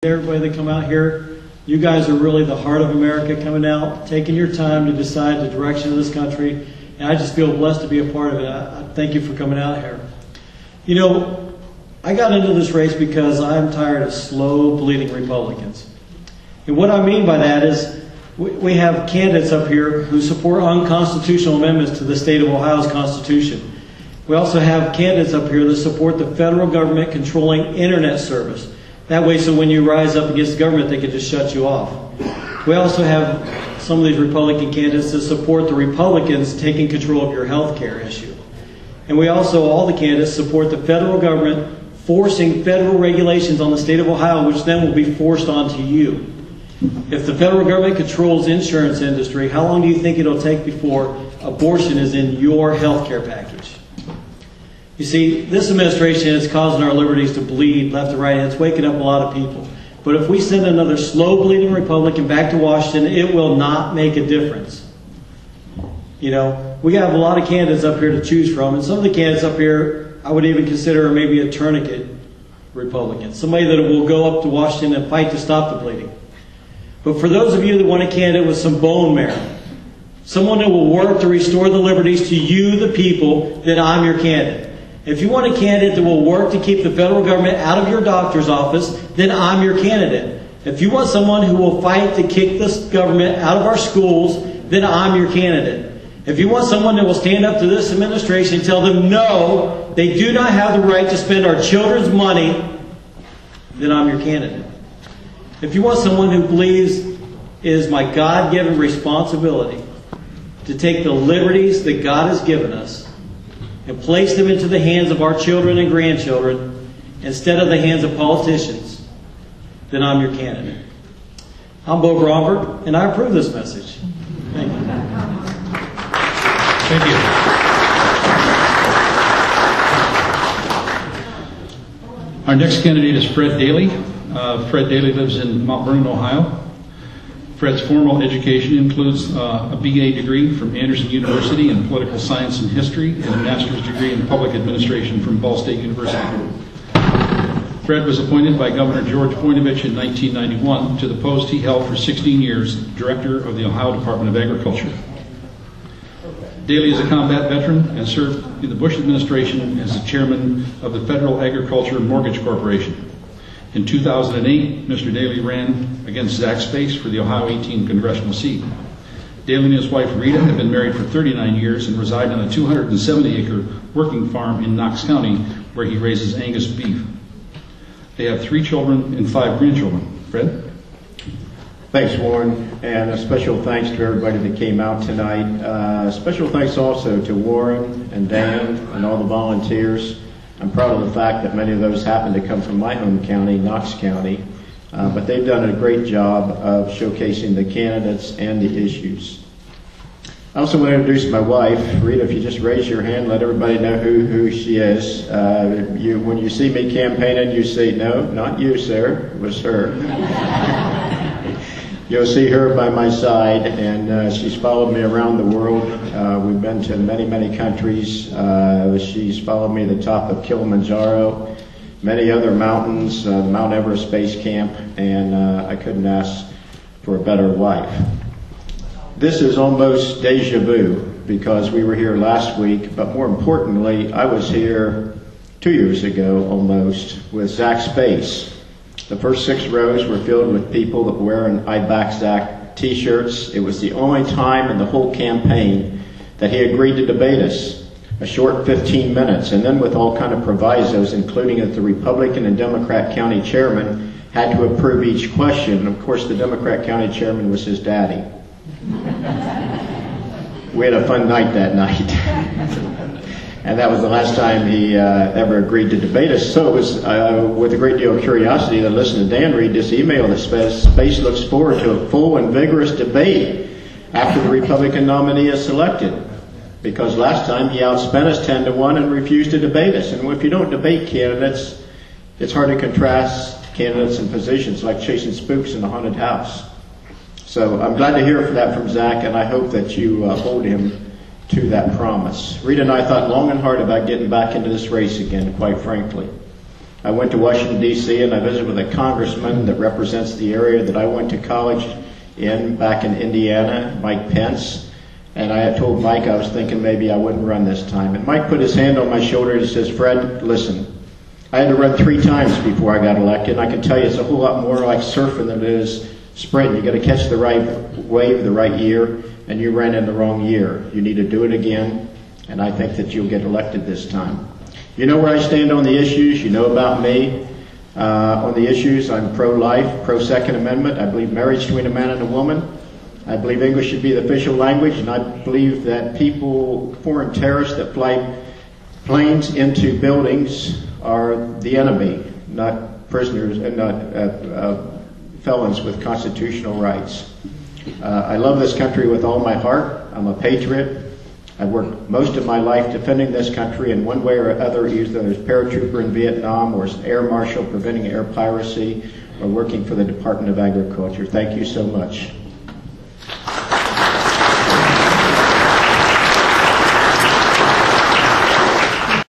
Everybody that come out here, you guys are really the heart of America coming out, taking your time to decide the direction of this country, and I just feel blessed to be a part of it. I thank you for coming out here. You know, I got into this race because I'm tired of slow, bleeding Republicans. And what I mean by that is we have candidates up here who support unconstitutional amendments to the state of Ohio's Constitution. We also have candidates up here that support the federal government controlling internet service. That way, so when you rise up against the government, they can just shut you off. We also have some of these Republican candidates that support the Republicans taking control of your health care issue. And we also, all the candidates, support the federal government forcing federal regulations on the state of Ohio, which then will be forced onto you. If the federal government controls the insurance industry, how long do you think it'll take before abortion is in your health care package? You see, this administration is causing our liberties to bleed left and right, and it's waking up a lot of people. But if we send another slow-bleeding Republican back to Washington, it will not make a difference. You know, we have a lot of candidates up here to choose from, and some of the candidates up here I would even consider maybe a tourniquet Republican, somebody that will go up to Washington and fight to stop the bleeding. But for those of you that want a candidate with some bone marrow, someone that will work to restore the liberties to you, the people, then I'm your candidate. If you want a candidate that will work to keep the federal government out of your doctor's office, then I'm your candidate. If you want someone who will fight to kick this government out of our schools, then I'm your candidate. If you want someone that will stand up to this administration and tell them, no, they do not have the right to spend our children's money, then I'm your candidate. If you want someone who believes it is my God-given responsibility to take the liberties that God has given us and place them into the hands of our children and grandchildren instead of the hands of politicians, then I'm your candidate. I'm Bo Bromberg, and I approve this message. Thank you. Thank you. Our next candidate is Fred Daly. Fred Daly lives in Mount Vernon, Ohio. Fred's formal education includes a BA degree from Anderson University in Political Science and History and a master's degree in Public Administration from Ball State University. Fred was appointed by Governor George Voinovich in 1991 to the post he held for 16 years, Director of the Ohio Department of Agriculture. Daly is a combat veteran and served in the Bush administration as the chairman of the Federal Agriculture Mortgage Corporation. In 2008, Mr. Daly ran against Zach Space for the Ohio 18 congressional seat. Daly and his wife Rita have been married for 39 years and reside on a 270-acre working farm in Knox County where he raises Angus beef. They have 3 children and 5 grandchildren. Fred? Thanks, Warren, and a special thanks to everybody that came out tonight. Special thanks also to Warren and Dan and all the volunteers. I'm proud of the fact that many of those happen to come from my home county, Knox County, but they've done a great job of showcasing the candidates and the issues. I also want to introduce my wife. Rita, if you just raise your hand, let everybody know who she is. When you see me campaigning, you say, no, not you, sir, it was her. You'll see her by my side, and she's followed me around the world. We've been to many, many countries. She's followed me to the top of Kilimanjaro, many other mountains, Mount Everest Base Camp, and I couldn't ask for a better wife. This is almost deja vu because we were here last week, but more importantly, I was here 2 years ago almost with Zach Space. The first 6 rows were filled with people that were wearing I Back Zach t-shirts. It was the only time in the whole campaign that he agreed to debate us, a short 15 minutes, and then with all kind of provisos, including that the Republican and Democrat county chairman had to approve each question. And of course, the Democrat county chairman was his daddy. We had a fun night that night. And that was the last time he ever agreed to debate us. So it was with a great deal of curiosity that I listened to Dan read this email that Space looks forward to a full and vigorous debate after the Republican nominee is selected. Because last time he outspent us 10-1 and refused to debate us. And if you don't debate candidates, it's hard to contrast candidates in positions like chasing spooks in a haunted house. So I'm glad to hear that from Zach, and I hope that you hold him to that promise. Rita and I thought long and hard about getting back into this race again, quite frankly. I went to Washington, D.C., and I visited with a congressman that represents the area that I went to college in back in Indiana, Mike Pence. And I had told Mike I was thinking maybe I wouldn't run this time. And Mike put his hand on my shoulder and says, "Fred, listen, I had to run 3 times before I got elected. And I can tell you it's a whole lot more like surfing than it is sprinting. You got to catch the right wave the right year, and you ran in the wrong year. You need to do it again, and I think that you'll get elected this time." You know where I stand on the issues. You know about me. On the issues, I'm pro-life, pro-Second Amendment. I believe marriage between a man and a woman. I believe English should be the official language, and I believe that people, foreign terrorists that fly planes into buildings are the enemy, not prisoners and not felons with constitutional rights. I love this country with all my heart. I'm a patriot. I've worked most of my life defending this country in one way or other, either as paratrooper in Vietnam or as air marshal preventing air piracy or working for the Department of Agriculture. Thank you so much.